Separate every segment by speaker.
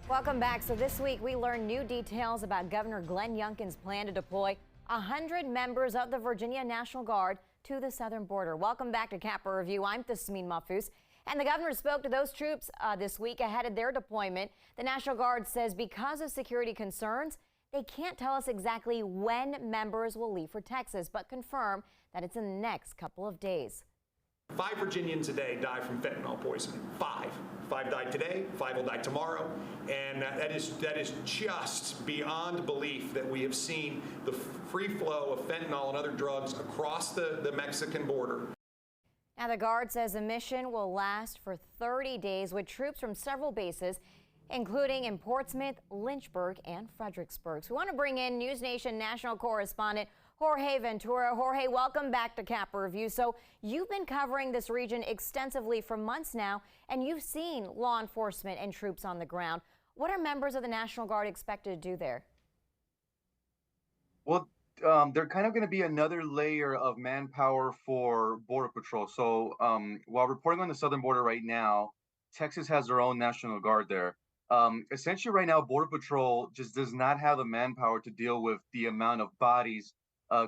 Speaker 1: Welcome back. So this week we learned new details about Governor Glenn Youngkin's plan to deploy 100 members of the Virginia National Guard to the southern border. Welcome back to Capper Review. I'm Tasmin Mahfuz. And the governor spoke to those troops this week ahead of their deployment. The National Guard says because of security concerns, they can't tell us exactly when members will leave for Texas, but confirm that it's in the next couple of days.
Speaker 2: 5 Virginians a day die from fentanyl poisoning. 5. 5 died today, 5 will die tomorrow, and that is just beyond belief that we have seen the free flow of fentanyl and other drugs across the Mexican border.
Speaker 1: Now, the Guard says the mission will last for 30 days with troops from several bases, including in Portsmouth, Lynchburg, and Fredericksburg. So we want to bring in NewsNation national correspondent Jorge Ventura. Jorge, welcome back to Capper Review. So you've been covering this region extensively for months now, and you've seen law enforcement and troops on the ground. What are members of the National Guard expected to do there?
Speaker 3: Well, they're kind of going to be another layer of manpower for Border Patrol. So while reporting on the southern border right now, Texas has their own National Guard there. Essentially right now, Border Patrol just does not have the manpower to deal with the amount of bodies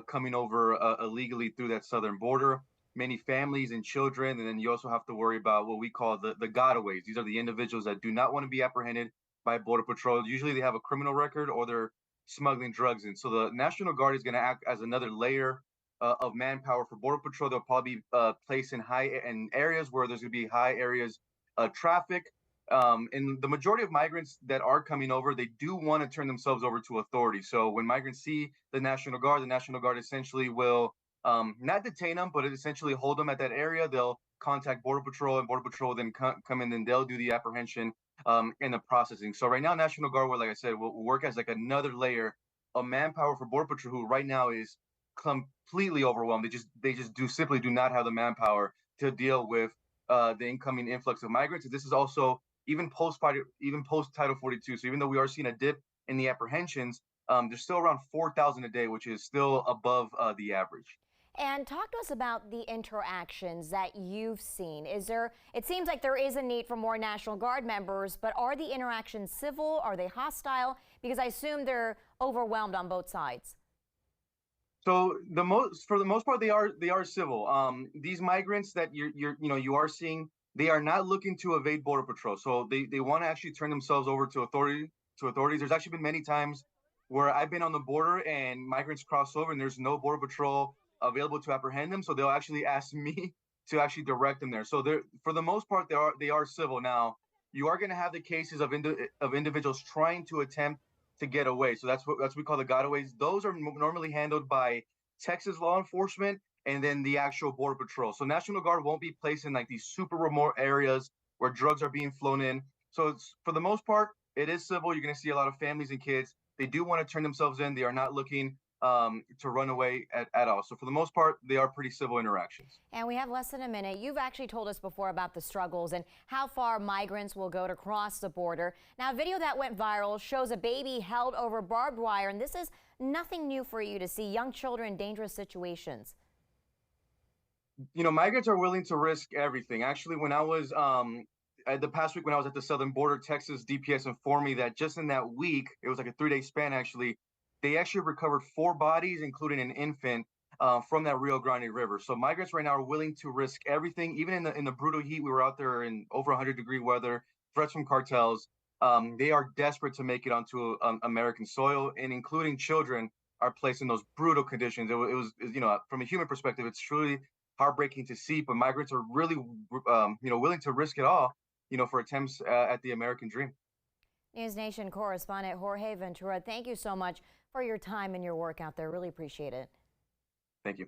Speaker 3: coming over illegally through that southern border. Many families and children, and then you also have to worry about what we call the gotaways. These are the individuals that do not want to be apprehended by Border Patrol. Usually they have a criminal record or they're smuggling drugs in. So the National Guard is going to act as another layer of manpower for Border Patrol. They'll probably be placed in areas where there's going to be high areas of traffic. And the majority of migrants that are coming over, they do want to turn themselves over to authorities. So when migrants see the National Guard essentially will not detain them, but essentially hold them at that area. They'll contact Border Patrol, and Border Patrol will then come in and they'll do the apprehension and the processing. So right now, National Guard, like I said, will work as like another layer of manpower for Border Patrol, who right now is completely overwhelmed. They just simply do not have the manpower to deal with the incoming influx of migrants. And this is also even post Title 42. So even though we are seeing a dip in the apprehensions, there's still around 4,000 a day, which is still above the average.
Speaker 1: And talk to us about the interactions that you've seen. It seems like there is a need for more National Guard members, but are the interactions civil? Are they hostile? Because I assume they're overwhelmed on both sides.
Speaker 3: So for the most part, they are civil. These migrants that you are seeing, they are not looking to evade Border Patrol. So they want to actually turn themselves over to authorities. There's actually been many times where I've been on the border and migrants cross over and there's no Border Patrol available to apprehend them. So they'll actually ask me to actually direct them there. So for the most part, they are civil. Now, you are going to have the cases of individuals trying to attempt to get away. So that's what we call the gotaways. Those are normally handled by Texas law enforcement and then the actual Border Patrol. So National Guard won't be placed in like these super remote areas where drugs are being flown in. So for the most part, it is civil. You're going to see a lot of families and kids. They do want to turn themselves in. They are not looking to run away at all. So for the most part, they are pretty civil interactions.
Speaker 1: And we have less than a minute. You've actually told us before about the struggles and how far migrants will go to cross the border. Now, a video that went viral shows a baby held over barbed wire, and this is nothing new for you to see young children in dangerous situations.
Speaker 3: You know, migrants are willing to risk everything. Actually, when I was the past week when I was at the southern border, Texas DPS informed me that just in that week, it was like a 3-day span actually, they actually recovered 4 bodies, including an infant, from that Rio Grande River. So migrants right now are willing to risk everything, even in the brutal heat. We were out there in over 100-degree weather, threats from cartels. They are desperate to make it onto American soil, and including children are placed in those brutal conditions. It was from a human perspective, it's truly heartbreaking to see. But migrants are really, willing to risk it all, for attempts at the American dream.
Speaker 1: NewsNation correspondent Jorge Ventura, thank you so much for your time and your work out there. Really appreciate it.